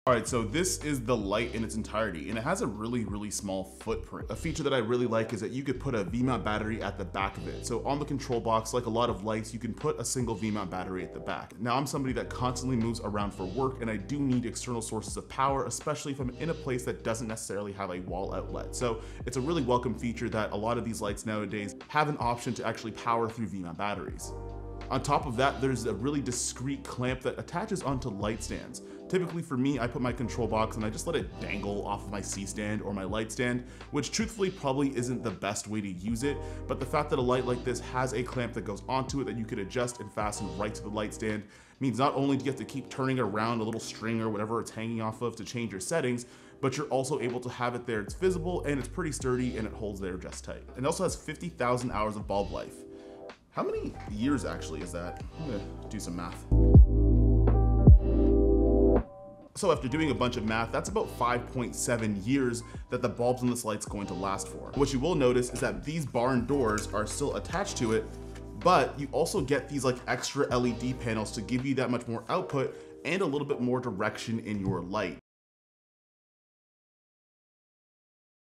All right, so this is the light in its entirety, and it has a really small footprint. A feature that I really like is that you could put a V-mount battery at the back of it. So on the control box, like a lot of lights, you can put a single V-mount battery at the back. Now I'm somebody that constantly moves around for work, and I do need external sources of power, especially if I'm in a place that doesn't necessarily have a wall outlet. So it's a really welcome feature that a lot of these lights nowadays have an option to actually power through V-mount batteries. On top of that, there's a really discreet clamp that attaches onto light stands. Typically for me, I put my control box and I just let it dangle off of my C-stand or my light stand, which truthfully probably isn't the best way to use it, but the fact that a light like this has a clamp that goes onto it that you could adjust and fasten right to the light stand means not only do you have to keep turning around a little string or whatever it's hanging off of to change your settings, but you're also able to have it there. It's visible and it's pretty sturdy and it holds there just tight. It also has 50,000 hours of bulb life. How many years actually is that? I'm gonna do some math. So after doing a bunch of math, that's about 5.7 years that the bulbs in this light's going to last for. What you will notice is that these barn doors are still attached to it, but you also get these like extra LED panels to give you that much more output and a little bit more direction in your light.